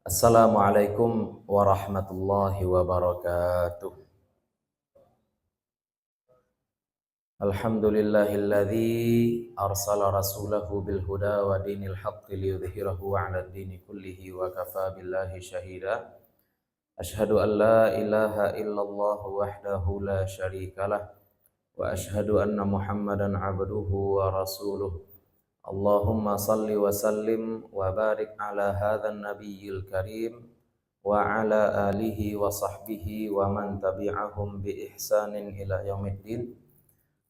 Assalamualaikum warahmatullahi wabarakatuh. Alhamdulillahilladzi arsala rasulahu bil huda wa dinil haqqi liyudhhirahu 'ala ad-dini kullihi wa kafa billahi shahida. Ashhadu an la ilaha illallah wahdahu la syarikalah wa ashhadu anna Muhammadan 'abduhu wa rasuluh. Allahumma salli wa sallim wa barik ala hadzal nabiyyil karim wa ala alihi wa sahbihi wa man tabi'ahum bi ihsanin ila yaumiddin.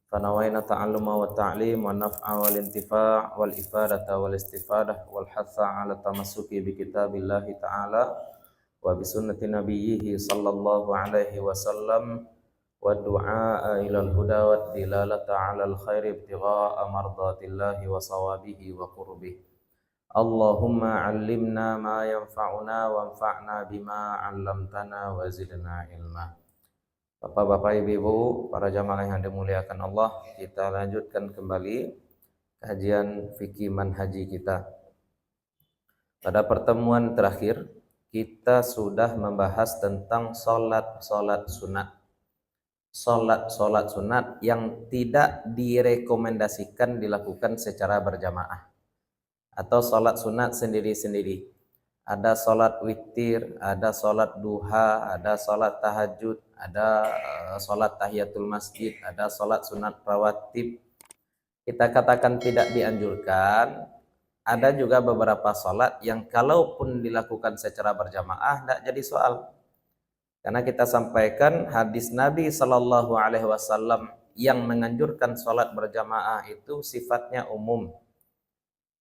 Fanawaina ta'alluma wa ta'lim wa naf'a wal intifa' wal ifadata wal istifadah wal hatha ala tamassuki bi kitabillahi ta'ala wa bi sunnati nabiyhi sallallahu alaihi wasallam wa du'a ilal huda wa dilalata ala al khairi ibtigha'a mardatillahi wa sawabihi wa qurbih. Allahumma 'allimna ma yanfa'una wanfa'na bima 'allamtana wa zidna ilma. Bapak-bapak, ibu-ibu, para jamaah yang dimuliakan Allah, kita lanjutkan kembali kajian fikih manhaji kita. Pada pertemuan terakhir, kita sudah membahas tentang sholat sunat. Sholat sunat yang tidak direkomendasikan dilakukan secara berjamaah. Atau sholat sunat sendiri-sendiri. Ada sholat witir, ada sholat duha, ada sholat tahajud, ada sholat tahiyatul masjid, ada sholat sunat rawatib. Kita katakan tidak dianjurkan. Ada juga beberapa sholat yang kalaupun dilakukan secara berjamaah tidak jadi soal. Karena kita sampaikan hadis Nabi Sallallahu Alaihi Wasallam yang menganjurkan sholat berjamaah itu sifatnya umum.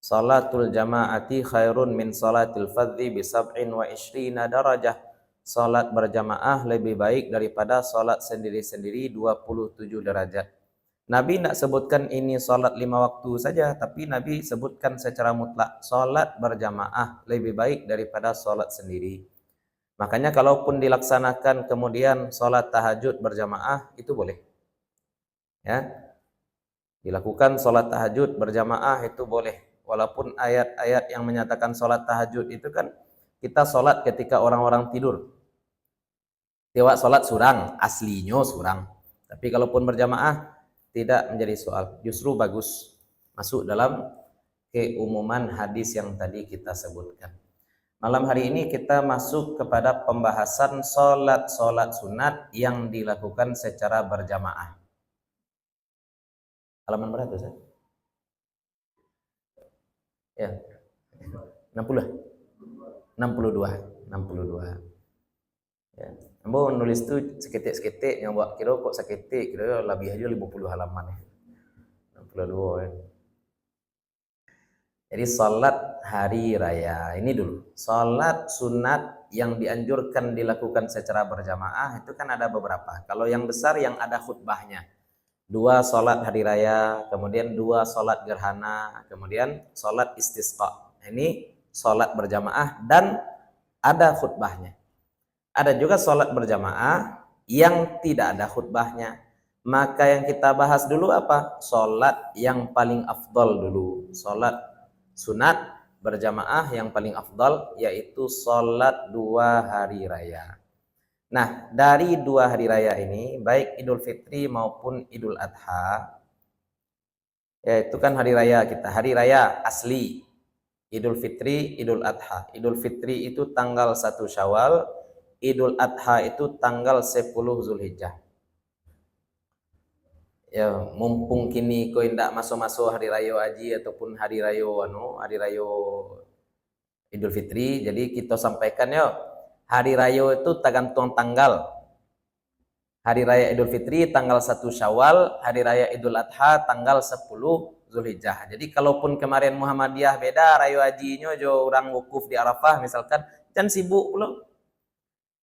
Salatul jama'ati khairun min salatil fadhi bi sab'in wa ishrina darajah. Salat berjamaah lebih baik daripada salat sendiri-sendiri 27 derajat. Nabi tidak sebutkan ini salat 5 waktu saja, tapi Nabi sebutkan secara mutlak salat berjamaah lebih baik daripada salat sendiri. Makanya kalaupun dilaksanakan kemudian salat tahajud berjamaah itu boleh. Ya. Dilakukan salat tahajud berjamaah itu boleh. Walaupun ayat-ayat yang menyatakan sholat tahajud itu kan kita sholat ketika orang-orang tidur. Tiwa sholat surang, aslinya surang. Tapi kalaupun berjamaah tidak menjadi soal. Justru bagus masuk dalam keumuman hadis yang tadi kita sebutkan. Malam hari ini kita masuk kepada pembahasan sholat sunat yang dilakukan secara berjamaah. Halaman berapa Ustaz? Ya. 60. 62. Ya. Ambo nulis tu seketik-seketik yang buat kira kok seketik, kira lebih aja 50 halaman. 62 kan. Jadi salat hari raya. Ini dulu. Salat sunat yang dianjurkan dilakukan secara berjamaah itu kan ada beberapa. Kalau yang besar yang ada khutbahnya. 2 salat hari raya, kemudian 2 salat gerhana, kemudian salat istisqa. Ini salat berjamaah dan ada khutbahnya. Ada juga salat berjamaah yang tidak ada khutbahnya. Maka yang kita bahas dulu apa? Salat yang paling afdal dulu. Salat sunat berjamaah yang paling afdal yaitu salat 2 hari raya. Nah, dari 2 hari raya ini, baik Idul Fitri maupun Idul Adha, yaitu kan hari raya kita, hari raya asli, Idul Fitri, Idul Adha. Idul Fitri itu tanggal 1 Syawal, Idul Adha itu tanggal 10 Zulhijjah. Ya, mumpung kini kau indak masuk-masuk hari raya haji ataupun hari raya Idul Fitri, jadi kita sampaikan yuk. Hari raya itu tergantung tanggal. Hari raya Idul Fitri tanggal 1 Syawal, hari raya Idul Adha tanggal 10 Zulhijjah. Jadi kalaupun kemarin Muhammadiyah beda raya hajinya jo orang wukuf di Arafah misalkan, jangan sibuk pula.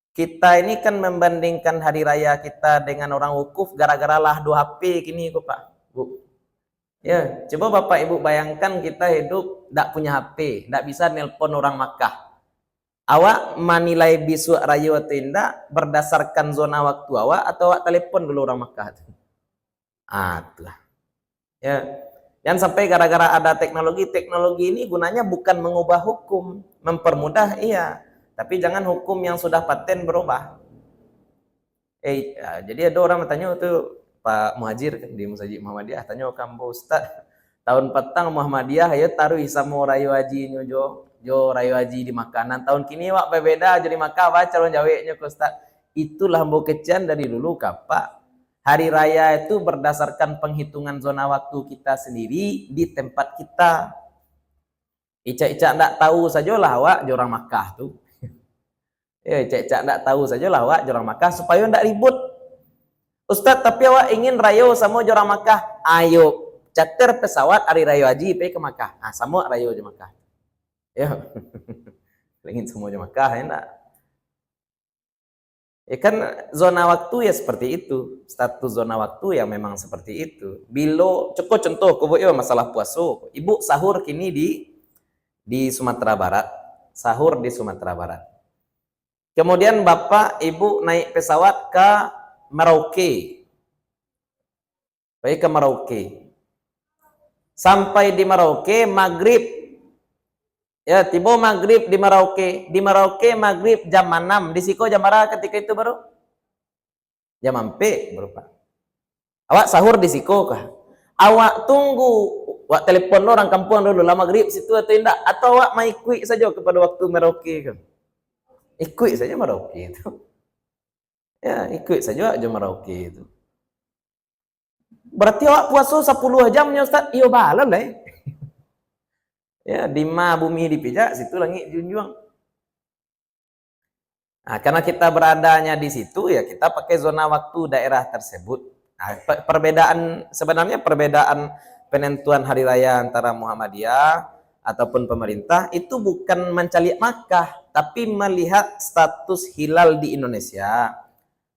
Kita ini kan membandingkan hari raya kita dengan orang wukuf gara-gara lah 2 HP kini kok Pak. Bu. Ya, coba Bapak Ibu bayangkan kita hidup tidak punya HP, tidak bisa nelpon orang Makkah. Awak menilai bisu raya atau tidak berdasarkan zona waktu awak atau awak telepon dulu orang Makkah. Itulah. Ya. Jangan sampai gara-gara ada teknologi ini gunanya bukan mengubah hukum, mempermudah iya. Tapi jangan hukum yang sudah paten berubah. Jadi ada orang bertanya tuh Pak Muhajir kan di Musajid Muhammadiyah, tanya kamu Ustaz, tahun petang Muhammadiyah ya taruh isamu rayu haji jo rayu haji di makanan. Tahun kini wak berbeda jadi maka apa calon jawabnya ke Ustaz. Itulah mbok kecian dari dulu Pak. Hari raya itu berdasarkan penghitungan zona waktu kita sendiri di tempat kita. Ica-ica ndak tahu sajalah wak jorang Makkah tuh. Ya, cek ndak tahu saja lah awak jorang Makkah supaya ndak ribut. Ustaz, tapi awak ingin rayo sama jorang Makkah. Ayo, charter pesawat hari rayo haji pergi ke Makkah. Nah, sama rayo di Makkah. Ya. Ingin semua di Makkah ya enggak? Ya kan zona waktu ya seperti itu. Status zona waktu ya memang seperti itu. Bilo cukup contoh kubu ya masalah puasa. Ibu sahur kini di Sumatera Barat. Sahur di Sumatera Barat. Kemudian bapak ibu naik pesawat ke Merauke. Baik ke Merauke. Sampai di Merauke maghrib. Ya, tiba maghrib di Merauke. Di Merauke maghrib jam 6. Di Siko jam berapa ketika itu baru? Jam 4 baru Pak. Awak sahur di Siko kah? Awak tunggu. Awak telepon orang kampung dulu lah maghrib situ atau tidak? Atau awak mai quick saja kepada waktu Merauke kan? Ikut saja Merauke itu. Ya, ikut saja aja Merauke itu. Berarti awak puasa 10 jamnya Ustaz? Iya balan lah. Ya, di ma bumi dipijak, situ langit junjung. Nah, karena kita beradanya di situ ya kita pakai zona waktu daerah tersebut. Nah, sebenarnya perbedaan penentuan hari raya antara Muhammadiyah ataupun pemerintah itu bukan mencari Makkah, tapi melihat status hilal di Indonesia.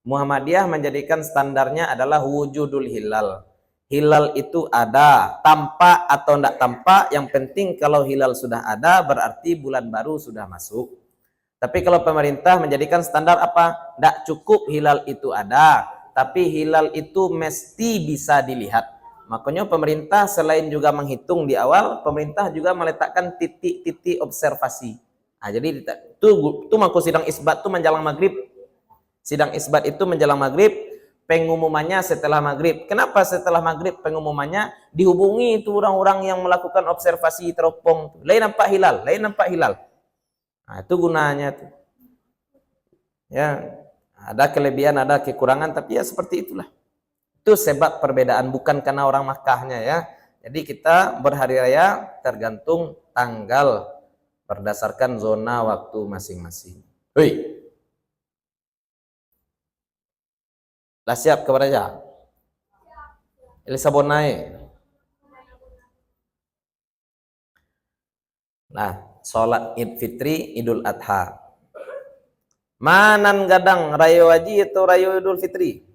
Muhammadiyah menjadikan standarnya adalah wujudul hilal. Hilal itu ada, tampak atau tidak tampak, yang penting kalau hilal sudah ada berarti bulan baru sudah masuk. Tapi kalau pemerintah menjadikan standar apa? Tidak cukup hilal itu ada, tapi hilal itu mesti bisa dilihat. Makanya pemerintah selain juga menghitung di awal, pemerintah juga meletakkan titik-titik observasi. Nah, jadi itu maku sidang isbat itu menjelang maghrib. Sidang isbat itu menjelang maghrib, pengumumannya setelah maghrib. Kenapa setelah maghrib pengumumannya? Dihubungi itu orang-orang yang melakukan observasi teropong. Lain nampak hilal, lain nampak hilal. Nah, itu gunanya tuh. Ya, ada kelebihan, ada kekurangan, tapi ya seperti itulah. Itu sebab perbedaan, bukan karena orang Makkahnya ya. Jadi kita berhari raya tergantung tanggal berdasarkan zona waktu masing-masing. Hei. Dah siap kepada ya? Elisa Bonai. Nah, sholat Id Fitri, Idul Adha. Manan gadang rayo haji atau rayo Idul Fitri?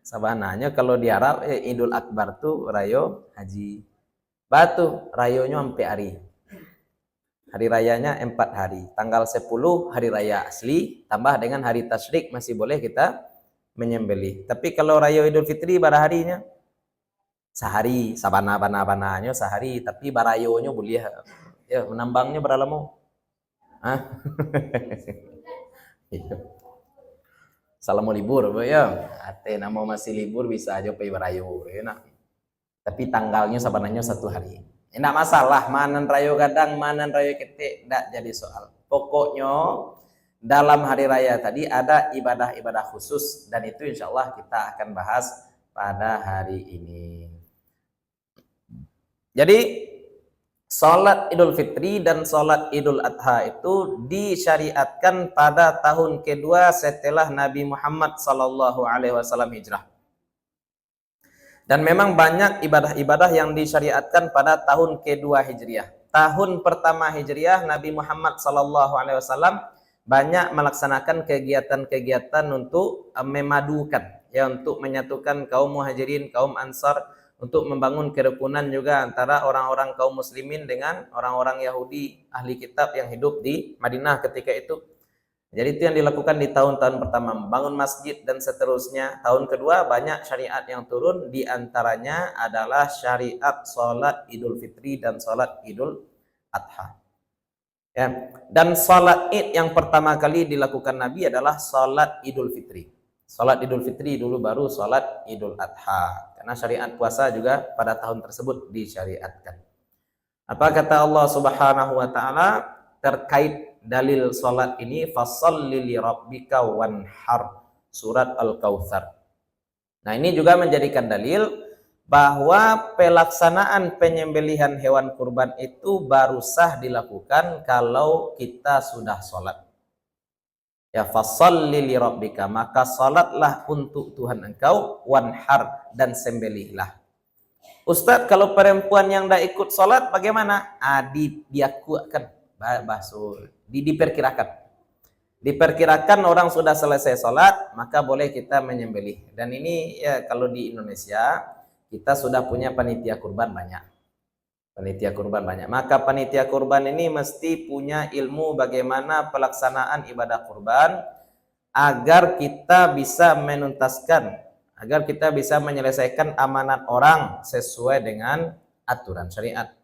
Sabananya kalau di Arab Idul Akbar tuh rayo haji. Batu rayonya sampai hari. Hari rayanya 4 hari. Tanggal 10 hari raya asli tambah dengan hari tasyrik masih boleh kita menyembelih. Tapi kalau rayo Idul Fitri pada harinya sehari, sabana-bana-bananya sehari, tapi barayonya boleh ya menambangnya berapa lama? Salam mau libur ya. Ate nama masih libur bisa aja pergi barayo ya nak. Tapi tanggalnya sabananya 1 hari. Tidak masalah manan rayo gadang, manan rayo ketik, tidak jadi soal. Pokoknya dalam hari raya tadi ada ibadah-ibadah khusus dan itu insya Allah kita akan bahas pada hari ini. Jadi sholat Idul Fitri dan sholat Idul Adha itu disyariatkan pada tahun kedua setelah Nabi Muhammad SAW hijrah. Dan memang banyak ibadah-ibadah yang disyariatkan pada tahun kedua Hijriah. Tahun pertama Hijriah Nabi Muhammad SAW banyak melaksanakan kegiatan-kegiatan untuk memadukan, ya, untuk menyatukan kaum Muhajirin, kaum Ansar, untuk membangun kerukunan juga antara orang-orang kaum Muslimin dengan orang-orang Yahudi ahli kitab yang hidup di Madinah ketika itu. Jadi itu yang dilakukan di tahun-tahun pertama, membangun masjid dan seterusnya. Tahun kedua banyak syariat yang turun, di antaranya adalah syariat sholat Idul Fitri dan sholat Idul Adha. Ya. Dan salat Id yang pertama kali dilakukan Nabi adalah salat Idul Fitri. Salat Idul Fitri dulu baru salat Idul Adha. Karena syariat puasa juga pada tahun tersebut disyariatkan. Apa kata Allah Subhanahu wa taala terkait dalil salat ini? Fasholli li rabbika wanhar. Surat Al-Kautsar. Nah, ini juga menjadikan dalil bahwa pelaksanaan penyembelihan hewan kurban itu baru sah dilakukan kalau kita sudah sholat. Ya, fasholli li rabbika, maka sholatlah untuk Tuhan engkau, wanhar, dan sembelihlah. Ustadz, kalau perempuan yang tidak ikut sholat bagaimana? Diakuakan, diperkirakan. Diperkirakan orang sudah selesai sholat, maka boleh kita menyembelih. Dan ini ya kalau di Indonesia kita sudah punya panitia kurban banyak. Panitia kurban banyak. Maka panitia kurban ini mesti punya ilmu bagaimana pelaksanaan ibadah kurban agar kita bisa menuntaskan, agar kita bisa menyelesaikan amanat orang sesuai dengan aturan syariat.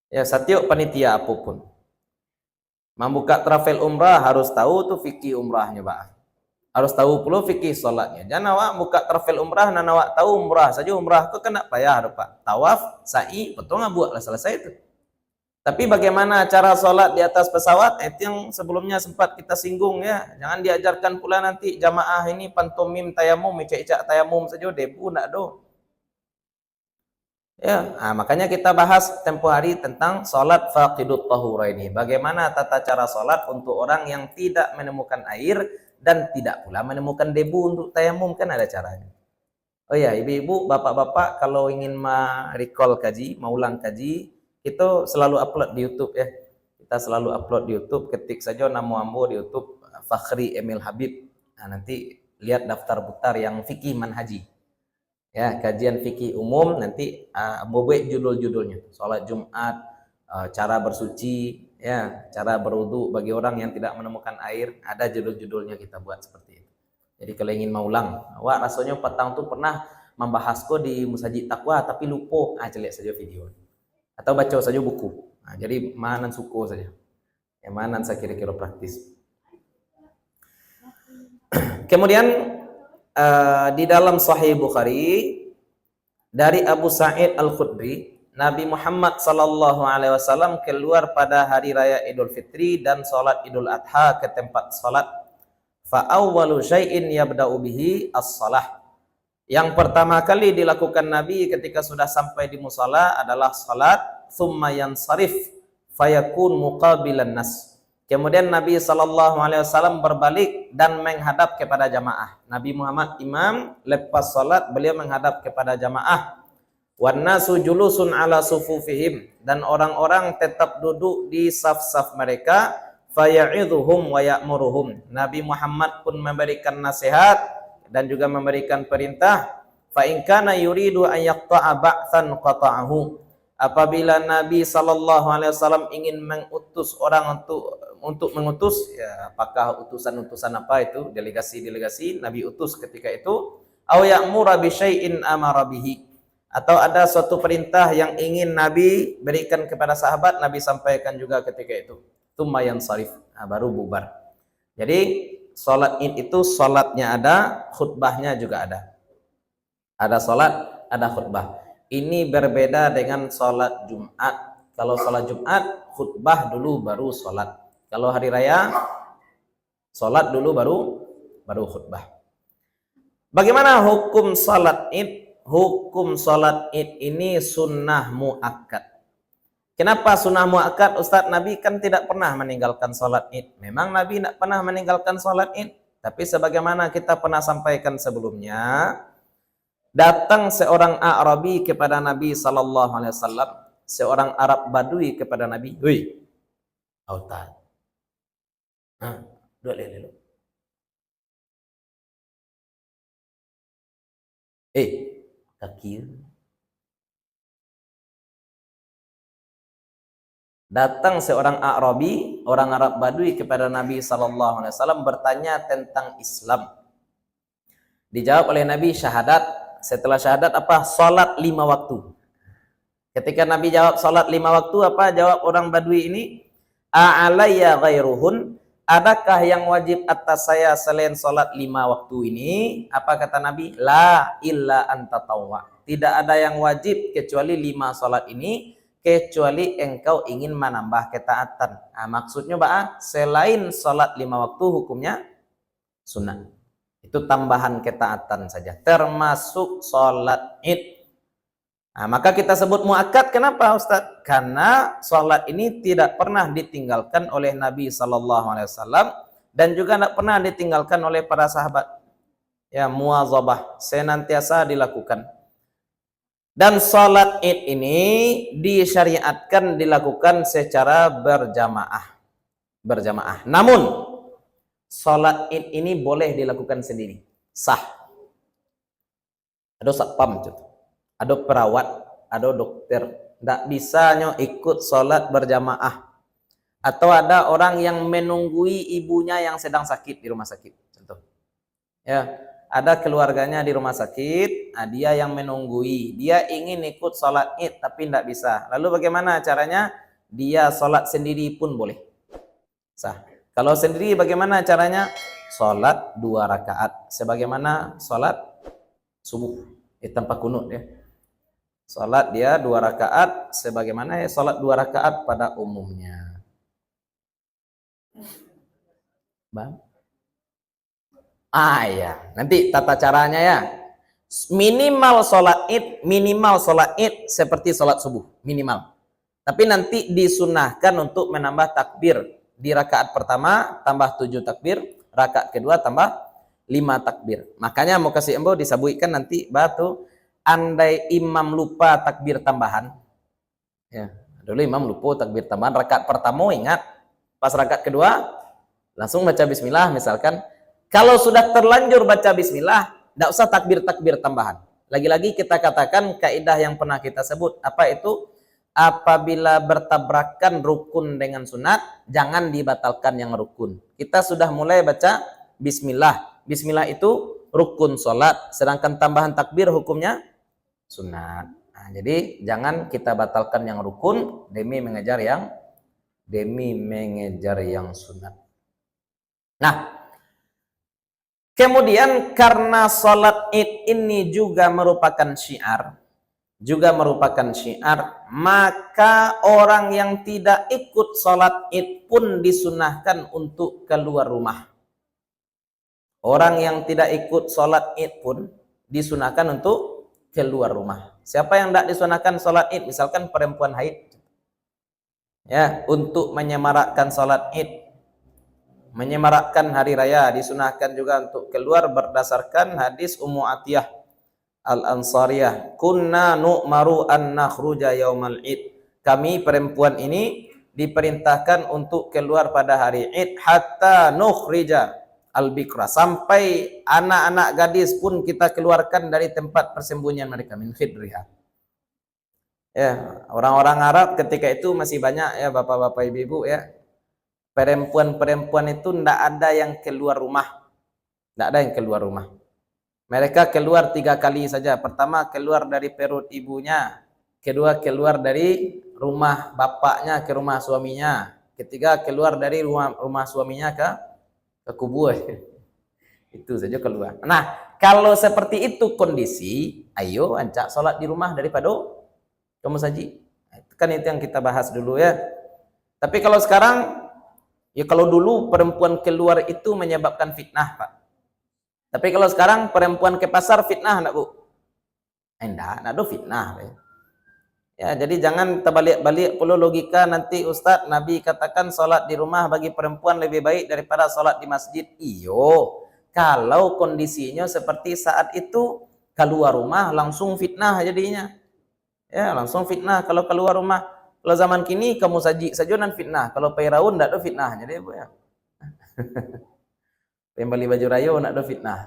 Ya, setiap panitia apapun. Membuka travel umrah harus tahu tuh fikih umrahnya, Pak. Harus tahu pula fikih solatnya. Jangan awak buka travel umrah dan awak tahu umrah saja, umrah itu kena payah, Pak. Tawaf, sa'i, betul nggak buatlah selesai itu. Tapi bagaimana cara solat di atas pesawat? Itu yang sebelumnya sempat kita singgung ya. Jangan diajarkan pula nanti jamaah ini pantomim tayamum, icak-icak tayamum saja, debu enggak do. Ya, makanya kita bahas tempo hari tentang solat faqidut tahuraini. Bagaimana tata cara solat untuk orang yang tidak menemukan air dan tidak pula menemukan debu untuk tayamum, kan ada caranya. Oh ya, ibu-ibu, bapak-bapak, kalau ingin recall kaji, mau ulang kaji, itu selalu upload di YouTube ya. Kita selalu upload di YouTube, ketik saja nama ambo di YouTube Fakhri Emil Habib. Nah, nanti lihat daftar putar yang fikih manhaji. Ya, kajian fikih umum, nanti ambo buat judul-judulnya. Salat Jumat, cara bersuci, ya, cara berwudu bagi orang yang tidak menemukan air, ada judul-judulnya kita buat seperti itu. Jadi kalau ingin maulang, wah rasanya petang tuh pernah membahas kok di Musajid Taqwa tapi lupa, celiak saja video. Atau baca saja buku. Jadi manan suko saja. Yang manan saya kira-kira praktis. Kemudian di dalam Sahih Bukhari dari Abu Sa'id Al-Khudri, Nabi Muhammad sallallahu alaihi wasallam keluar pada hari raya Idul Fitri dan salat Idul Adha ke tempat salat. Fa awwalu syai'in yabda'u bihi as-shalah. Yang pertama kali dilakukan Nabi ketika sudah sampai di musala adalah salat, thumma yansarif fayakun muqabilan nas. Kemudian Nabi sallallahu alaihi wasallam berbalik dan menghadap kepada jamaah. Nabi Muhammad imam, lepas salat beliau menghadap kepada jamaah. Wan nasu julusun ala sufufihim, dan orang-orang tetap duduk di saf-saf mereka. Faya'idhuhum wa ya'muruhum. Nabi Muhammad pun memberikan nasihat dan juga memberikan perintah. Fa in kana yuridu an yaqta'a ba'than qata'ahu. Apabila Nabi sallallahu alaihi wasallam ingin mengutus orang untuk mengutus, ya, apakah utusan-utusan apa itu, delegasi-delegasi Nabi utus ketika itu, aw ya'mura bi syai'in amara bihi, atau ada suatu perintah yang ingin Nabi berikan kepada sahabat, Nabi sampaikan juga ketika itu. Tsumma yansarif, baru bubar. Jadi salat Id itu salatnya ada, khutbahnya juga ada. Ada salat, ada khutbah. Ini berbeda dengan salat Jumat. Kalau salat Jumat, khutbah dulu baru salat. Kalau hari raya, salat dulu baru khutbah. Bagaimana hukum salat Id? Hukum salat Id ini sunnah muakkad. Kenapa sunnah muakkad, Ustaz? Nabi kan tidak pernah meninggalkan salat Id. Memang Nabi tidak pernah meninggalkan salat Id, tapi sebagaimana kita pernah sampaikan sebelumnya, datang seorang Arabi kepada Nabi sallallahu alaihi wasallam, seorang Arab Badui kepada Nabi, "Hei, Ustaz. Dua lele. Kaki." Datang seorang Arabi, orang Arab Badui kepada Nabi sallallahu alaihi wasallam bertanya tentang Islam. Dijawab oleh Nabi syahadat. Setelah syahadat apa? Salat 5 waktu. Ketika Nabi jawab salat 5 waktu, apa jawab orang Badui ini? a'alayya ghairuhun, adakah yang wajib atas saya selain salat 5 waktu ini? Apa kata Nabi? La illa antatawwa. Tidak ada yang wajib kecuali 5 salat ini, kecuali engkau ingin menambah ketaatan. Nah, maksudnya selain salat 5 waktu hukumnya sunnah. Itu tambahan ketaatan saja, termasuk salat Id. Nah, maka kita sebut muakkad. Kenapa Ustaz? Karena sholat ini tidak pernah ditinggalkan oleh Nabi SAW dan juga tidak pernah ditinggalkan oleh para sahabat. Ya, muwazabah, senantiasa dilakukan. Dan sholat Id ini disyariatkan dilakukan secara berjamaah. Namun sholat Id ini boleh dilakukan sendiri, sah. Ada satpam gitu, ada perawat, ada dokter, tidak bisanya ikut sholat berjamaah. Atau ada orang yang menunggui ibunya yang sedang sakit di rumah sakit, contoh. Ya, ada keluarganya di rumah sakit, nah dia yang menunggui, dia ingin ikut sholat Id tapi tidak bisa. Lalu bagaimana caranya? Dia sholat sendiri pun boleh, sah. Kalau sendiri bagaimana caranya? Sholat 2 rakaat, sebagaimana sholat subuh tanpa kunut ya. Salat dia 2 rakaat sebagaimana ya salat 2 rakaat pada umumnya. Bang. Ya, nanti tata caranya ya. Minimal salat Id seperti salat subuh, minimal. Tapi nanti disunahkan untuk menambah takbir. Di rakaat pertama tambah 7 takbir, rakaat kedua tambah 5 takbir. Makanya mau kasih embo disabuikan nanti batu, andai imam lupa takbir tambahan. Ya, dulu imam lupa takbir tambahan rakaat pertama, ingat. Pas rakaat kedua langsung baca bismillah misalkan. Kalau sudah terlanjur baca bismillah, tidak usah takbir tambahan. Lagi-lagi kita katakan kaidah yang pernah kita sebut, apa itu? Apabila bertabrakan rukun dengan sunat, jangan dibatalkan yang rukun. Kita sudah mulai baca bismillah. Bismillah itu rukun sholat, sedangkan tambahan takbir hukumnya sunat. Nah, jadi jangan kita batalkan yang rukun demi mengejar yang sunat. Nah, kemudian karena sholat Id ini juga merupakan syiar, maka orang yang tidak ikut sholat Id pun disunahkan untuk keluar rumah. Orang yang tidak ikut sholat Id pun disunahkan untuk keluar rumah. Siapa yang tidak disunahkan sholat Id? Misalkan perempuan haid. Ya, untuk menyemarakkan sholat Id, menyemarakkan hari raya, disunahkan juga untuk keluar berdasarkan hadis Ummu Atiyah Al-Ansariyah. Kunna nu'maru an nakhruja yaumal Id. Kami perempuan ini diperintahkan untuk keluar pada hari Id hatta nukhrija al-bikra, sampai anak-anak gadis pun kita keluarkan dari tempat persembunyian mereka, min khidriha. Ya, orang-orang Arab ketika itu masih banyak ya bapak-bapak ibu-ibu ya. Perempuan-perempuan itu tidak ada yang keluar rumah. Tidak ada yang keluar rumah. Mereka keluar 3 kali saja. Pertama keluar dari perut ibunya, kedua keluar dari rumah bapaknya ke rumah suaminya, ketiga keluar dari rumah suaminya ke kubur. Itu saja keluar. Nah, kalau seperti itu kondisi, ayo ancak sholat di rumah daripada kamu saji. Nah, itu kan itu yang kita bahas dulu ya. Tapi kalau sekarang, ya kalau dulu perempuan keluar itu menyebabkan fitnah, Pak. Tapi kalau sekarang perempuan ke pasar fitnah enggak, Bu? Enggak ada fitnah. Ya, jadi jangan terbalik-balik pula logika nanti Ustadz Nabi katakan sholat di rumah bagi perempuan lebih baik daripada sholat di masjid. Iyo, kalau kondisinya seperti saat itu, keluar rumah langsung fitnah jadinya. Ya, langsung fitnah kalau keluar rumah. Kalau zaman kini kamu sajonan fitnah, kalau pairaun enggak ada fitnah. Jadi Bu ya. Pembeli baju rayo enggak ada fitnah.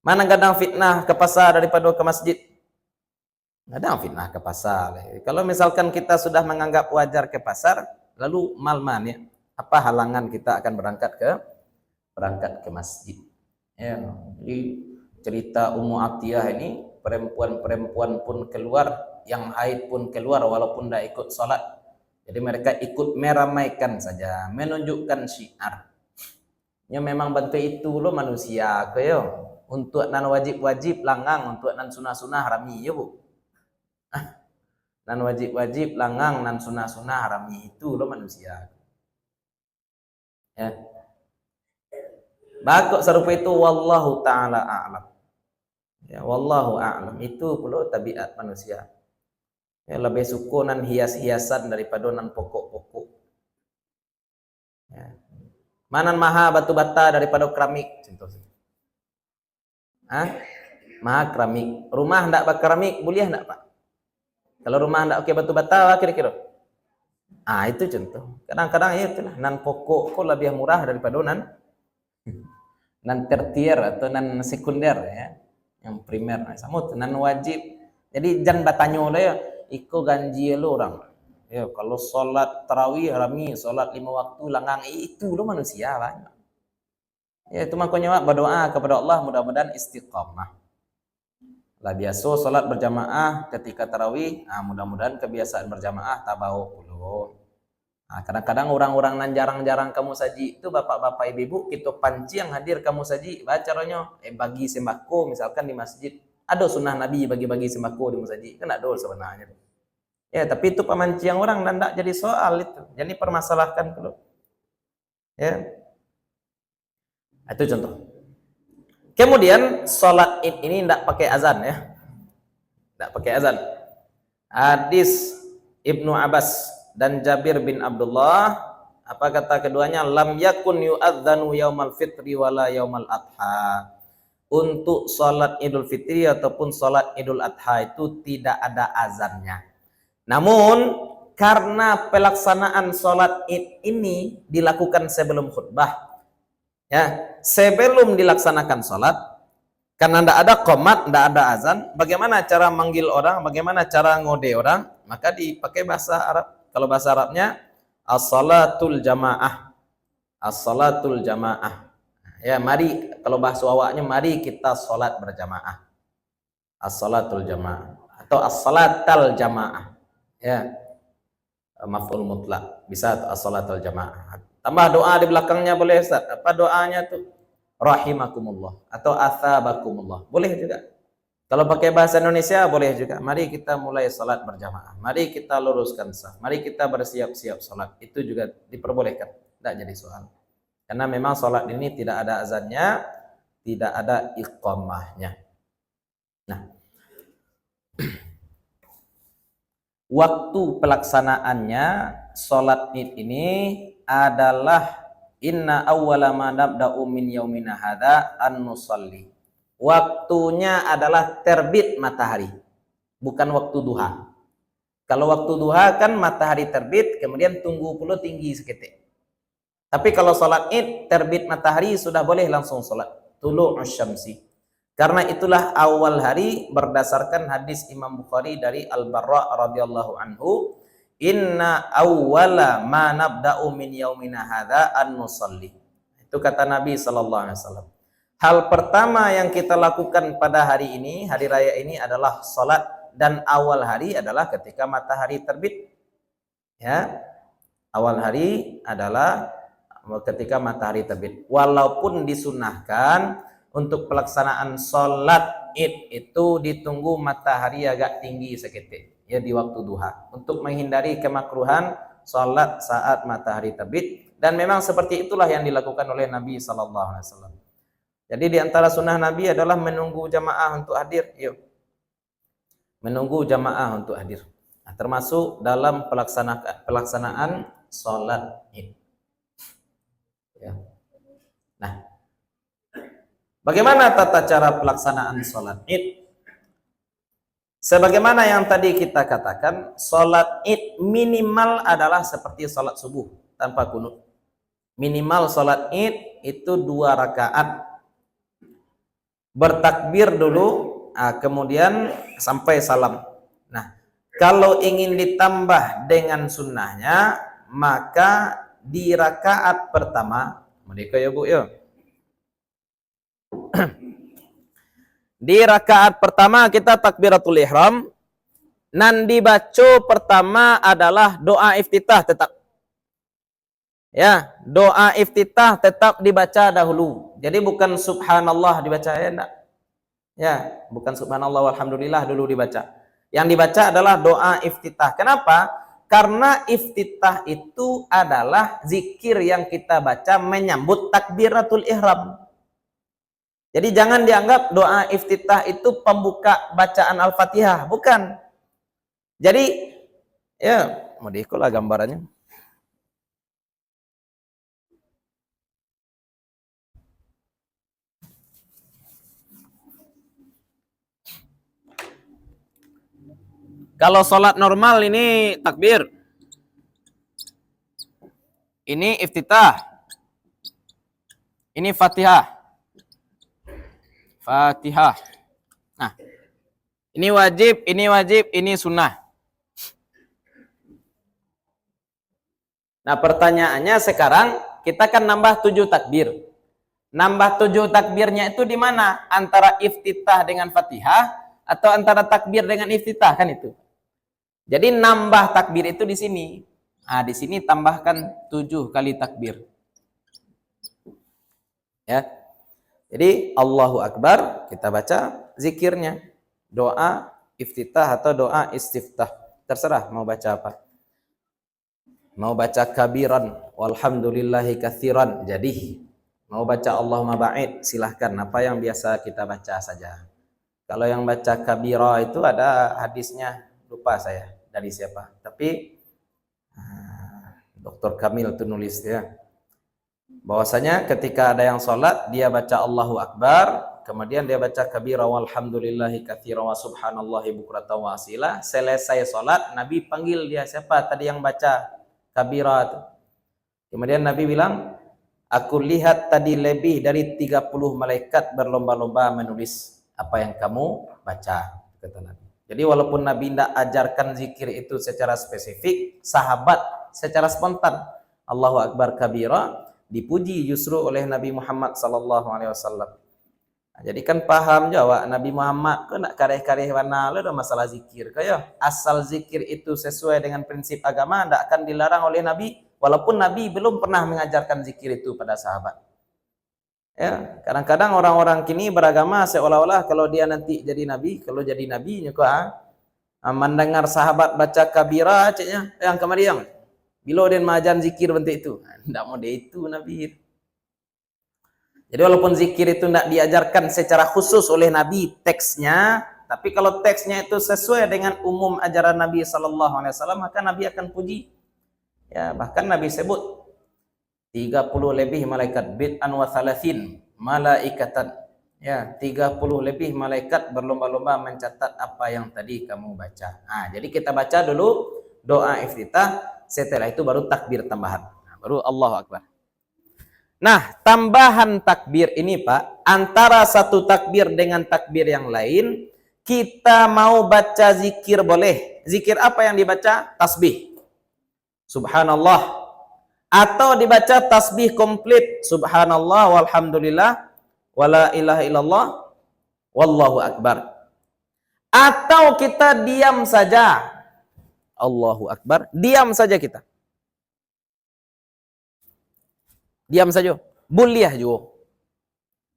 Mana kadang fitnah ke pasar daripada ke masjid? Kadang fitnah ke pasar. Kalau misalkan kita sudah menganggap wajar ke pasar, lalu malman ya, apa halangan kita akan berangkat ke masjid? Ya, jadi cerita Ummu Atiyah ini, perempuan-perempuan pun keluar, yang haid pun keluar walaupun tidak ikut sholat. Jadi mereka ikut meramaikan saja, menunjukkan syiar. Ya memang bentuk itu lo manusia ke yo. Untuk nan wajib-wajib langang, untuk nan sunah-sunah rami ya bu. Nan wajib-wajib langang, nan sunah-sunah rami itu lo manusia. Ya. Bakok serupa itu wallahu taala a'lam. Ya wallahu a'lam itu pula tabiat manusia. Ya, lebih suka nan hias-hiasan daripada nan pokok-pokok. Ya. Manan maha batu bata daripada keramik contoh. Maha keramik. Rumah ndak keramik boleh ndak Pak? Kalau rumah ndak pakai batu bata kira-kira. Itu contoh. Kadang-kadang itulah nan pokok kok lebih murah daripada nan tertier atau nan sekunder ya. Yang primer sama nan wajib. Jadi jangan bertanya lah ya, iko ganji lo orang. Ya, kalau sholat tarawih rami, sholat 5 waktu langang itu lo manusia banyak. Ya itu makanya berdoa kepada Allah mudah-mudahan istiqamah. Lah biasa sholat berjamaah ketika tarawih, mudah-mudahan kebiasaan berjamaah tabahu kulo. Kadang-kadang orang-orang nan jarang-jarang kamu saji itu bapak-bapak ibu kita panci yang hadir kamu saji bacaranya bagi sembako misalkan di masjid. Ada sunnah Nabi bagi-bagi sembako di masjid. Kan ada sebenarnya. Ya, tapi itu pemancian orang dan tidak jadi soal itu. Jadi permasalahkan dulu. Ya. Itu contoh. Kemudian sholat Id ini tidak pakai azan ya. Tidak pakai azan. Hadis Ibnu Abbas dan Jabir bin Abdullah, apa kata keduanya? Lam yakun yu'adzanu yaumal fitri wala yaumal adha. Untuk sholat Idul Fitri ataupun sholat Idul Adha itu tidak ada azannya. Namun karena pelaksanaan sholat Id ini dilakukan sebelum khutbah, ya sebelum dilaksanakan sholat, karena tidak ada qomat, tidak ada azan, bagaimana cara manggil orang, bagaimana cara ngode orang, maka dipakai bahasa Arab. Kalau bahasa Arabnya as-salatul jamaah, as-salatul jamaah. Ya mari, kalau bahasa awaknya mari kita sholat berjamaah, as-salatul jamaah atau as-salatal jamaah. Ya, maf'ul mutlak bisa as-salatul jamaah. Tambah doa di belakangnya boleh Ustaz. Apa doanya tuh? Rahimakumullah atau athabakumullah. Boleh juga. Kalau pakai bahasa Indonesia boleh juga. Mari kita mulai salat berjamaah. Mari kita luruskan saf. Mari kita bersiap-siap salat. Itu juga diperbolehkan. Tidak jadi soal. Karena memang salat ini tidak ada azannya, tidak ada iqamahnya. Nah, waktu pelaksanaannya salat Id ini adalah inna awwala ma nabda'u min yaumina hadza an nusalli. Waktunya adalah terbit matahari, bukan waktu duha. Kalau waktu duha kan matahari terbit, kemudian tunggu pula tinggi seketik. Tapi kalau salat Id terbit matahari sudah boleh langsung salat tulu'us syamsi. Karena itulah awal hari berdasarkan hadis Imam Bukhari dari Al-Barra radhiyallahu anhu, inna awwala ma nabda'u min yaumina hadza an nusalli. Itu kata Nabi sallallahu alaihi wasallam. Hal pertama yang kita lakukan pada hari ini, hari raya ini adalah salat, dan awal hari adalah ketika matahari terbit. Ya. Awal hari adalah ketika matahari terbit. Walaupun disunahkan untuk pelaksanaan salat Id itu ditunggu matahari agak tinggi seketik, ya di waktu duha, untuk menghindari kemakruhan salat saat matahari terbit. Dan memang seperti itulah yang dilakukan oleh Nabi sallallahu alaihi wasallam. Jadi di antara sunnah Nabi adalah menunggu jamaah untuk hadir. Yuk. Menunggu jamaah untuk hadir. Nah, termasuk dalam pelaksanaan salat Id. Ya. Nah, bagaimana tata cara pelaksanaan salat Id? Sebagaimana yang tadi kita katakan, salat Id minimal adalah seperti salat subuh tanpa kunut. Minimal salat Id itu 2 rakaat. Bertakbir dulu, kemudian sampai salam. Nah, kalau ingin ditambah dengan sunnahnya, maka di rakaat pertama, mereka ya Bu ya. Di rakaat pertama kita takbiratul ihram, Nan dibaca pertama adalah doa iftitah tetap. Ya, doa iftitah tetap dibaca dahulu. Jadi bukan subhanallah dibaca ya, enggak. Ya, bukan subhanallah walhamdulillah dulu dibaca. Yang dibaca adalah doa iftitah. Kenapa? Karena iftitah itu adalah zikir yang kita baca menyambut takbiratul ihram. Jadi jangan dianggap doa iftitah itu pembuka bacaan Al-Fatihah, bukan. Jadi ya, mau diikulah gambarannya. Kalau sholat normal ini takbir. Ini iftitah. Ini Fatihah. Fatihah. Nah, ini wajib, ini sunnah. Nah, pertanyaannya sekarang kita kan nambah 7 takbir. Nambah 7 takbirnya itu di mana? Antara iftitah dengan Fatihah atau antara takbir dengan iftitah, kan itu. Jadi nambah takbir itu di sini. Nah, di sini tambahkan 7 kali takbir. Ya. Jadi Allahu Akbar, kita baca zikirnya. Doa iftitah atau doa istiftah. Terserah mau baca apa. Mau baca kabiran, walhamdulillahi katsiran. Jadi mau baca Allahumma ba'id, silahkan. Apa yang biasa kita baca saja. Kalau yang baca kabira itu ada hadisnya, lupa saya dari siapa. Tapi Dr. Kamil itu nulis ya. Bahwasanya ketika ada yang sholat, dia baca Allahu Akbar, kemudian dia baca kabira walhamdulillahi katsiran wa subhanallahi bukratan wa asila. Selesai sholat, Nabi panggil dia, siapa tadi yang baca kabira itu. Kemudian Nabi bilang, aku lihat tadi lebih dari 30 malaikat berlomba-lomba menulis apa yang kamu baca, kata Nabi. Jadi walaupun Nabi tidak ajarkan zikir itu secara spesifik, sahabat secara spontan Allahu Akbar kabira dipuji justru oleh Nabi Muhammad sallallahu alaihi wasallam. Nah, jadi kan paham jawab Nabi Muhammad kok nak kareh-kareh warna lo masalah zikir kaya asal zikir itu sesuai dengan prinsip agama tidak akan dilarang oleh Nabi, walaupun Nabi belum pernah mengajarkan zikir itu pada sahabat. Ya, kadang-kadang orang-orang kini beragama seolah-olah kalau dia nanti jadi nabi, kalau jadi nabi nyuka mendengar sahabat baca kabira ceknya yang kemarin bila dia majan zikir bentuk itu. Tidak mau dia itu nabi. Jadi walaupun zikir itu tidak diajarkan secara khusus oleh Nabi teksnya, tapi kalau teksnya itu sesuai dengan umum ajaran Nabi sallallahu alaihi wasallam, maka Nabi akan puji. Ya, bahkan Nabi sebut 30 lebih malaikat bid'an wa thalathin malaikatan. Ya, 30 lebih malaikat berlomba-lomba mencatat apa yang tadi kamu baca. Nah, jadi kita baca dulu doa iftitah, setelah itu baru takbir tambahan. Nah, baru Allahu Akbar. Nah, tambahan takbir ini Pak, antara satu takbir dengan takbir yang lain, kita mau baca zikir boleh. Zikir apa yang dibaca? Tasbih. Subhanallah. Atau dibaca tasbih komplit. Subhanallah walhamdulillah wala ilaha illallah wallahu akbar. Atau kita diam saja. Allahu Akbar. Diam saja kita. Diam saja. Buliah juga.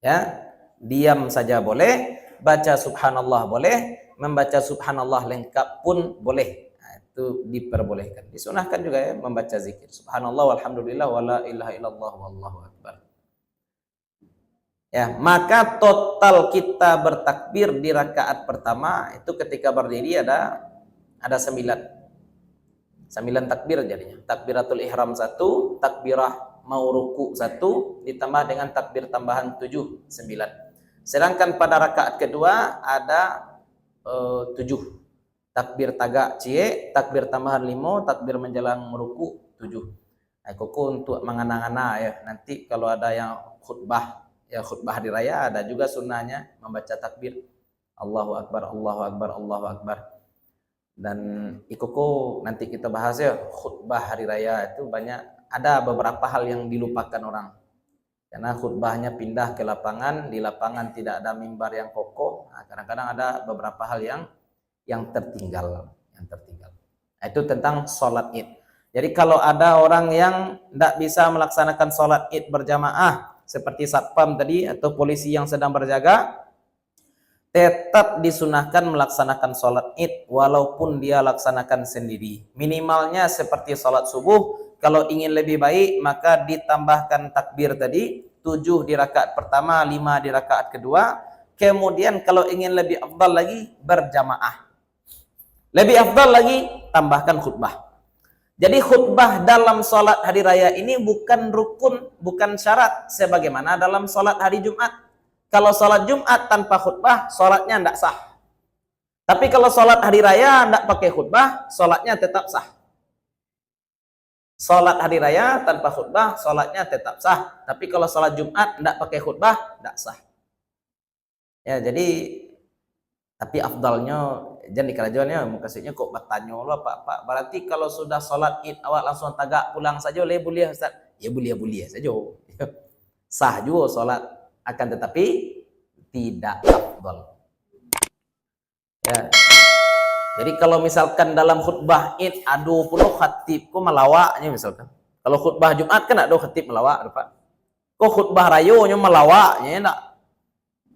Ya, diam saja boleh, baca subhanallah boleh, membaca subhanallah lengkap pun boleh. Nah, itu diperbolehkan. Disunahkan juga ya membaca zikir. Subhanallah walhamdulillah wala ilaha illallah wallahu akbar. Ya, maka total kita bertakbir di rakaat pertama itu ketika berdiri ada 9 takbir jadinya. Takbiratul ihram 1, takbirah mau ruku 1, ditambah dengan takbir tambahan 7, 9. Sedangkan pada rakaat kedua ada 7. Takbir tagak cie, takbir tambahan 5, takbir menjelang ruku 7. Nah, koko untuk mengana-ngana ya. Nanti kalau ada yang khutbah, ya khutbah hari raya ada juga sunnahnya membaca takbir. Allahu Akbar, Allahu Akbar, Allahu Akbar. Dan ikoko nanti kita bahas ya, khutbah hari raya itu banyak, ada beberapa hal yang dilupakan orang. Karena khutbahnya pindah ke lapangan, di lapangan tidak ada mimbar yang kokoh. Nah, kadang-kadang ada beberapa hal yang tertinggal. yang tertinggal. Itu tentang sholat id. Jadi kalau ada orang yang tidak bisa melaksanakan sholat id berjamaah, seperti satpam tadi atau polisi yang sedang berjaga, tetap disunahkan melaksanakan sholat id walaupun dia laksanakan sendiri. Minimalnya seperti sholat subuh. Kalau ingin lebih baik maka ditambahkan takbir tadi, 7 di rakaat pertama, 5 di rakaat kedua. Kemudian kalau ingin lebih afdal lagi, berjamaah. Lebih afdal lagi, tambahkan khutbah. Jadi khutbah dalam sholat hari raya ini bukan rukun, bukan syarat sebagaimana dalam sholat hari Jumat. Kalau sholat Jumat tanpa khutbah, sholatnya tidak sah. Tapi kalau sholat hari raya tidak pakai khutbah, sholatnya tetap sah. Sholat hari raya tanpa khutbah, sholatnya tetap sah. Tapi kalau sholat Jumat tidak pakai khutbah, tidak sah. Ya, jadi tapi afdalnya jangan dikerajuannya, maksudnya kok bertanya lu apa berarti kalau sudah sholat id awak langsung tagak pulang saja boleh Ustaz? Ya boleh saja. Sah juga sholat, akan tetapi tidak afdal. Ya. Jadi kalau misalkan dalam khutbah id aduh puluh khatib kok melawaknya misalkan. Kalau khutbah Jumat kan ada khatib melawak, Pak. Kok khutbah rayonya melawaknya enggak?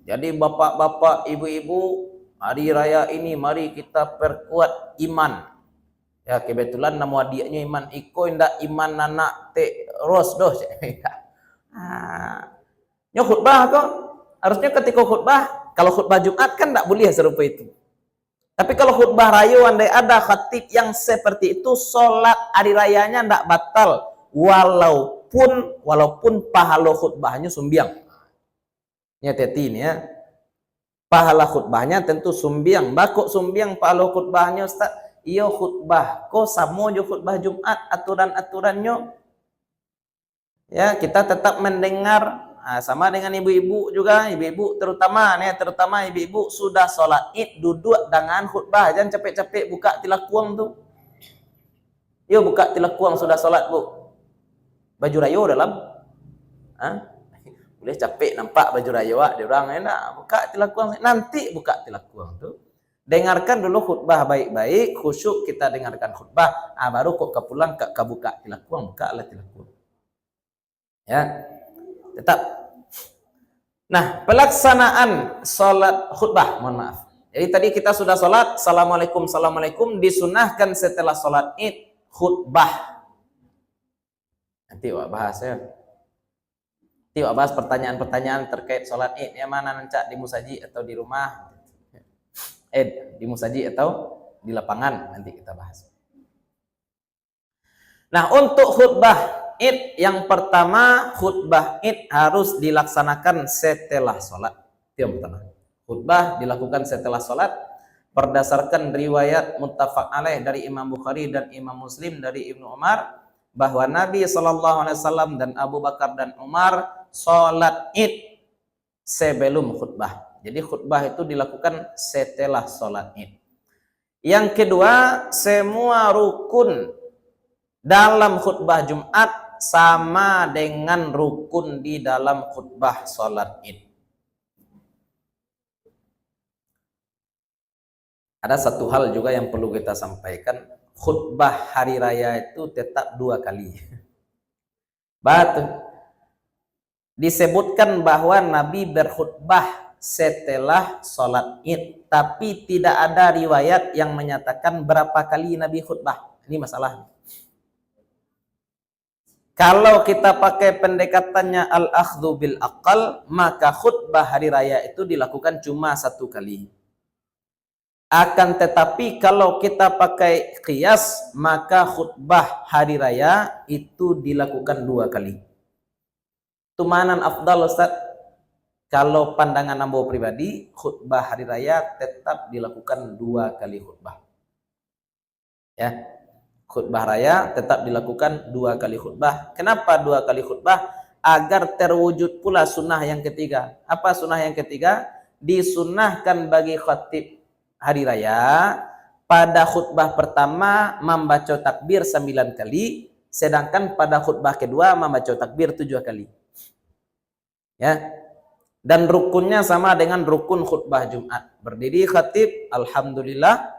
Jadi bapak-bapak, ibu-ibu, hari raya ini mari kita perkuat iman. Ya kebetulan nama adiknya Iman Iko, indak Iman anak Ros doh. Nya khutbah kok. Harusnya ketika khutbah, kalau khutbah Jumat kan tidak boleh serupa itu. Tapi kalau khutbah raya andai ada khatib yang seperti itu, sholat hari rayanya tidak batal walaupun pahala khutbahnya sumbiang. Ya teti ini ya. Pahala khutbahnya tentu sumbiang. Bakok sumbiang pahala khutbahnya Ustaz. Iyo khutbah kok sama jo khutbah Jumat aturan-aturannya. Ya, kita tetap mendengar sama dengan ibu-ibu juga, ibu-ibu terutama ibu-ibu sudah sholat id duduk dengan khutbah, jangan capek-capek buka tilakuang tuh. Yo buka tilakuang sudah sholat, Bu. Baju rayo dalam. Boleh capek nampak baju raya dia orang enak buka tilakuang, nanti buka tilakuang tuh. Dengarkan dulu khutbah baik-baik, khusyuk kita dengarkan khutbah, baru kok kepulang ke buka tilakuang, buka lah tilakuang. Ya. Tetap. Nah, pelaksanaan salat khutbah, mohon maaf. Jadi tadi kita sudah salat, assalamualaikum disunahkan setelah salat id khutbah. Nanti wak bahas ya. Nanti wak bahas pertanyaan-pertanyaan terkait salat id, yang mana nancak di musaji atau di rumah. Di musaji atau di lapangan, nanti kita bahas. Nah, untuk khutbah id yang pertama, khutbah id harus dilaksanakan setelah sholat. Itu yang pertama. Khutbah dilakukan setelah sholat berdasarkan riwayat muttafaq alaih dari Imam Bukhari dan Imam Muslim dari Ibnu Umar bahwa Nabi SAW dan Abu Bakar dan Umar sholat id sebelum khutbah. Jadi khutbah itu dilakukan setelah sholat id. Yang kedua, semua rukun dalam khutbah Jumat sama dengan rukun di dalam khutbah sholat id. Ada satu hal juga yang perlu kita sampaikan, khutbah hari raya itu tetap 2 kali. Batu. Disebutkan bahwa Nabi berkhutbah setelah sholat id, tapi tidak ada riwayat yang menyatakan berapa kali Nabi khutbah. Ini masalah. Kalau kita pakai pendekatannya al-akhdhu bil aqal, maka khutbah hari raya itu dilakukan cuma 1 kali. Akan tetapi kalau kita pakai qiyas, maka khutbah hari raya itu dilakukan 2 kali. Tumanan afdal Ustaz? Kalau pandangan Ambo pribadi, khutbah hari raya tetap dilakukan 2 kali khutbah. Ya, khutbah raya tetap dilakukan 2 kali khutbah. Kenapa 2 kali khutbah? Agar terwujud pula sunnah yang ketiga. Apa sunnah yang ketiga? Disunahkan bagi khatib hari raya pada khutbah pertama membaca takbir 9 kali, sedangkan pada khutbah kedua membaca takbir 7 kali. Ya. Dan rukunnya sama dengan rukun khutbah Jumat. Berdiri khatib, alhamdulillah.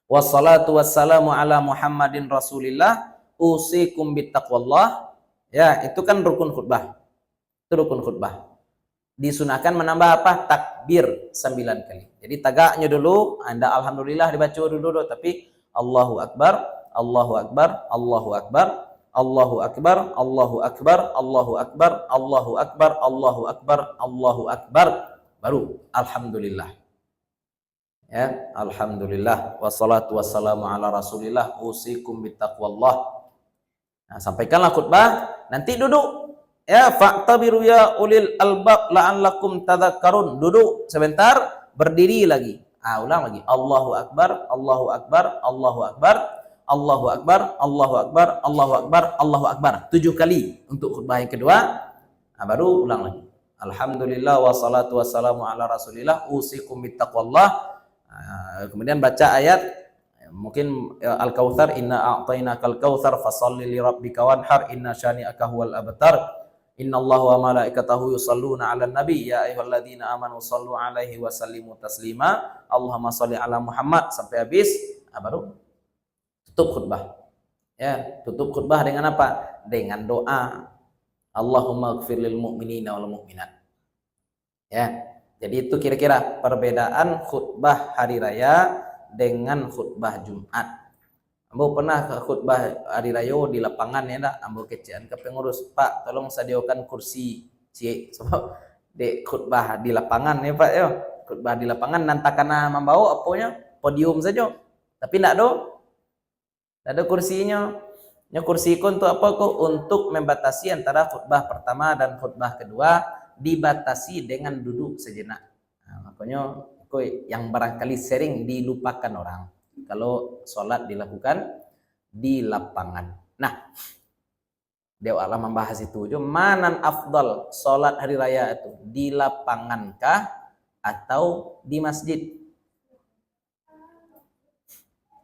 Wassalatu wassalamu ala Muhammadin Rasulillah usikum bittaqwallah. Ya, itu kan rukun khutbah. Itu rukun khutbah. Disunahkan menambah apa? Takbir 9 kali. Jadi tagaknya dulu, Anda alhamdulillah dibaca dulu, tapi Allahu Akbar, Allahu Akbar, Allahu Akbar, Allahu Akbar, Allahu Akbar, Allahu Akbar, Allahu Akbar, Allahu Akbar, Allahu Akbar, baru alhamdulillah. Ya, alhamdulillah wassalatu wassalamu ala Rasulillah usikum bittaqwallah. Nah, sampaikanlah khutbah, nanti duduk. Ya, fa'tabiru ya ulil albab la'allakum tadhakkarun. Duduk sebentar, berdiri lagi. Ulang lagi. Allahu Akbar, Allahu Akbar, Allahu Akbar, Allahu Akbar, Allahu Akbar, Allahu Akbar, Allahu Akbar. 7 kali untuk khutbah yang kedua. Baru ulang lagi. Alhamdulillah wassalatu wassalamu ala Rasulillah usikum bittaqwallah. Kemudian baca ayat mungkin Al-Kautsar, inna a'tainakal kautsar fasholli li rabbika wanhar inna syani'aka huwal abtar. Innallaha wa malaikatahu yusholluna 'alan nabi ya ayyuhalladzina amanu shollu 'alaihi wa sallimu taslima. Allahumma sholli 'ala Muhammad sampai habis. Baru tutup khutbah. Ya, tutup khutbah dengan apa? Dengan doa. Allahumma ighfir lil mu'minina wal mu'minat. Ya. Jadi itu kira-kira perbedaan khutbah hari raya dengan khutbah Jumat. Ambo pernah ke khutbah hari raya di lapangan ya dah. Ambo kecian ke pengurus, Pak, tolong sediakan kursi cie. Sebab di khutbah di lapangan ya Pak ya. Khutbah di lapangan nantakana membawa apanya podium saja. Tapi ndak ada kursinya. Nya kursi kon untuk apa kok? Untuk membatasi antara khutbah pertama dan khutbah kedua, dibatasi dengan duduk sejenak. Makanya yang barangkali sering dilupakan orang kalau sholat dilakukan di lapangan. Nah, dia Allah membahas itu. Manan afdal sholat hari raya itu di lapangankah atau di masjid?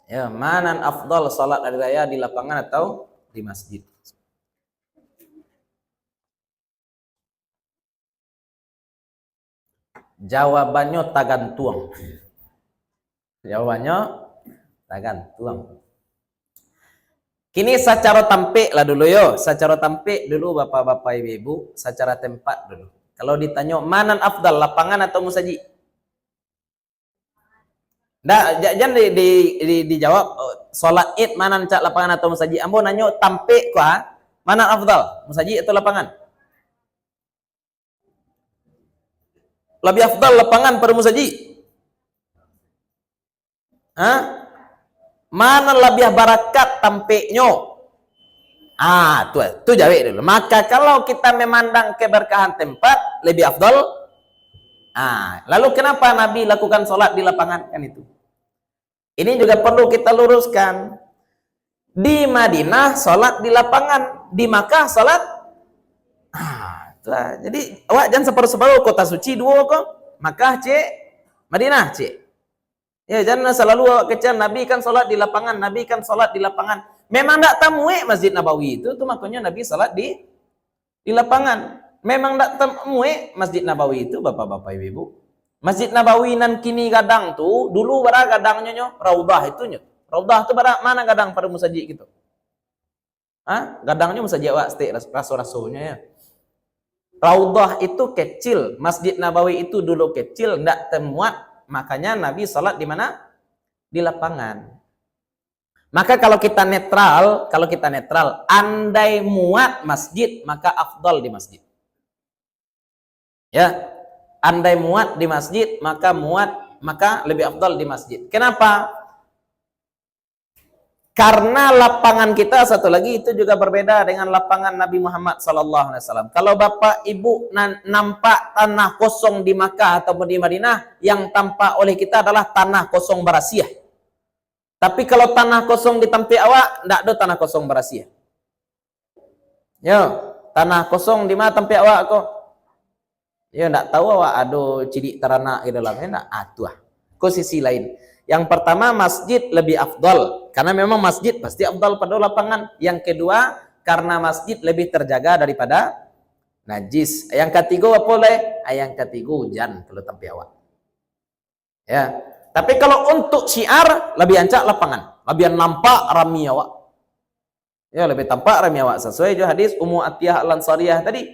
Ya, manan afdal sholat hari raya di lapangan atau di masjid? Jawabannya tagantung. Jawabannya tagantung. Kini secara tampik lah dulu yo. Secara tampik dulu bapak-bapak ibu-ibu. Secara tempat dulu. Kalau ditanya manan afdal, lapangan atau musaji? Jangan dijawab sholat id manan cak lapangan atau musaji. Ambo nanya tampik kah? Manan afdal, musaji atau lapangan? Lebih afdal lapangan pada musaji? Mana lebih barakat tampiknya? Tu jawab dulu. Maka kalau kita memandang keberkahan tempat lebih afdal. Lalu kenapa Nabi lakukan sholat di lapangan? Kan itu. Ini juga perlu kita luruskan. Di Madinah sholat di lapangan, di Makkah sholat. Jadi awak jangan separuh-separuh kota suci dua kok. Makkah cek, Madinah cek. Ya jangan selalu awak kecil Nabi kan sholat di lapangan, Nabi kan sholat di lapangan. Memang tak temui Masjid Nabawi itu makanya Nabi sholat di lapangan. Memang tak temui Masjid Nabawi itu bapak-bapak ibu-ibu. Masjid Nabawi nan kini gadang tu dulu bara gadangnya nyo Raudah itu nyo. Raudah tu bara mana gadang pada musajid gitu. Gadangnya musajid awak stik rasul-rasulnya ya. Raudah itu kecil, Masjid Nabawi itu dulu kecil, tidak temuat, makanya Nabi sholat di mana? Di lapangan. Maka kalau kita netral, andai muat masjid, maka afdal di masjid. Ya, andai muat di masjid, maka lebih afdal di masjid. Kenapa? Karena lapangan kita satu lagi itu juga berbeda dengan lapangan Nabi Muhammad SAW. Kalau bapak ibu nampak tanah kosong di Makkah atau di Madinah, yang tampak oleh kita adalah tanah kosong berasiah. Tapi kalau tanah kosong di tempat awak, tidak ada tanah kosong berasiah. Ya, tanah kosong di mana tempat awak kok? Ya, tidak tahu awak ada cidik teranak di dalamnya, tidak. Ke sisi lain. Yang pertama, masjid lebih afdal. Karena memang masjid pasti afdal pada lapangan. Yang kedua, karena masjid lebih terjaga daripada najis. Yang ketiga apa boleh? Yang ketiga hujan kalau tempat awak. Ya. Tapi kalau untuk syiar lebih ancak lapangan, lebih nampak rami awak. Ya, lebih tampak rami awak sesuai juga hadis Ummu Atiyah Al-Ansariyah tadi.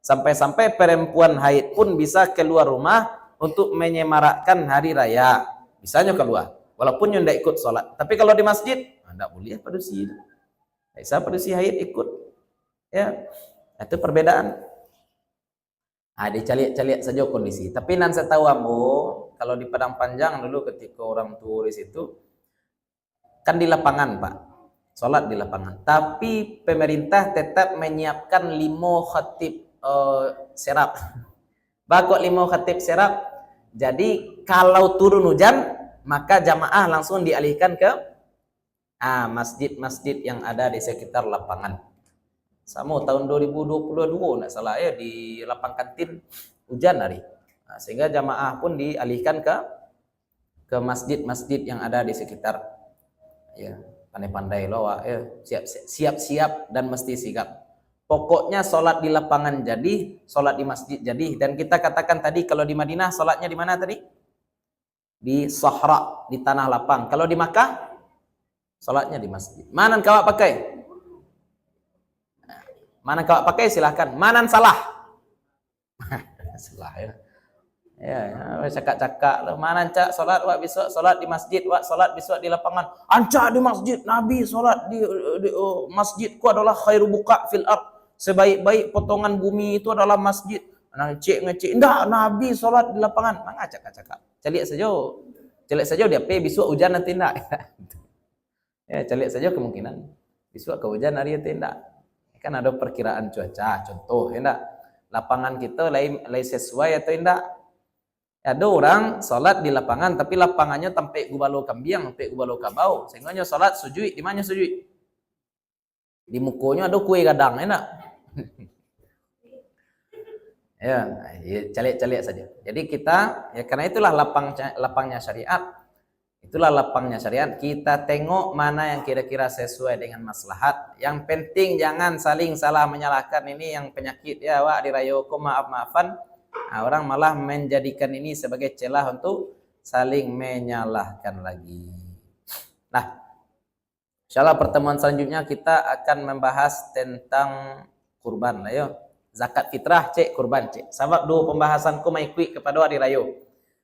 Sampai-sampai perempuan haid pun bisa keluar rumah untuk menyemarakkan hari raya. Bisanya keluar, walaupun yang tidak ikut sholat. Tapi kalau di masjid, tidak boleh padusi. Tidak bisa padusi haid ikut. Ya, itu perbedaan. Dicaliak-caliak saja kondisi. Tapi nan saya tahu ambo, kalau di Padang Panjang dulu ketika orang tua di situ, kan di lapangan Pak. Sholat di lapangan. Tapi pemerintah tetap menyiapkan 5 khatib serap. Bakok 5 khatib serap. Jadi kalau turun hujan, maka jamaah langsung dialihkan ke masjid-masjid yang ada di sekitar lapangan. Sama tahun 2022 enggak salah ya, di lapang kantin hujan hari. Sehingga jamaah pun dialihkan ke masjid-masjid yang ada di sekitar. Ya. Pandai-pandai loh, ya. Siap-siap dan mesti sigap. Pokoknya sholat di lapangan jadi, sholat di masjid jadi. Dan kita katakan tadi kalau di Madinah sholatnya di mana tadi? Di sahra, di tanah lapang. Kalau di Makkah sholatnya di masjid. Mana kau pakai? Mana kau pakai silahkan. Mana salah? Salah ya. Ya, cakap-cakap lah. Mana cak solat wak besok solat di masjid, wak solat besok di lapangan. Ancak di masjid, Nabi solat di masjidku adalah khairu buka fil ard. Sebaik-baik potongan bumi itu adalah masjid. Ngecek. Enggak, Nabi solat di lapangan. Mana cakap-cakap. Celiak saja dia besok hujan nanti enggak. Ya, celiak saja kemungkinan. Besok kehujan hari itu enggak. Kan ada perkiraan cuaca, contoh ya enggak. Lapangan kita lain sesuai atau enggak. Ada orang sholat di lapangan, tapi lapangannya tempe gubalo kambiang, tempe gubalo kabau. Sehingga sholat sujud, di mana sujud? Di mukonya ada kue gadang, enak. Ya, caliak-caliak saja. Jadi kita, ya karena itulah lapangnya syariat. Itulah lapangnya syariat. Kita tengok mana yang kira-kira sesuai dengan maslahat. Yang penting jangan saling salah menyalahkan. Ini yang penyakit ya, wak dirayokum maaf-maafan. Orang malah menjadikan ini sebagai celah untuk saling menyalahkan lagi. Nah, insyaallah pertemuan selanjutnya kita akan membahas tentang kurban lah yo. Zakat fitrah cek, kurban cek. Sebab dua pembahasanku mengikuti kepada hari raya.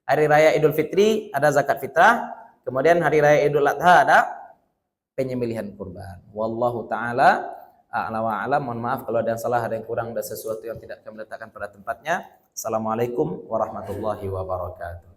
Hari raya Idul Fitri ada zakat fitrah, kemudian hari raya Idul Adha ada penyembelihan kurban. Wallahu taala a'la wa a'lam. Mohon maaf kalau ada yang salah, ada yang kurang, ada sesuatu yang tidak kami letakkan pada tempatnya. Assalamualaikum warahmatullahi wabarakatuh.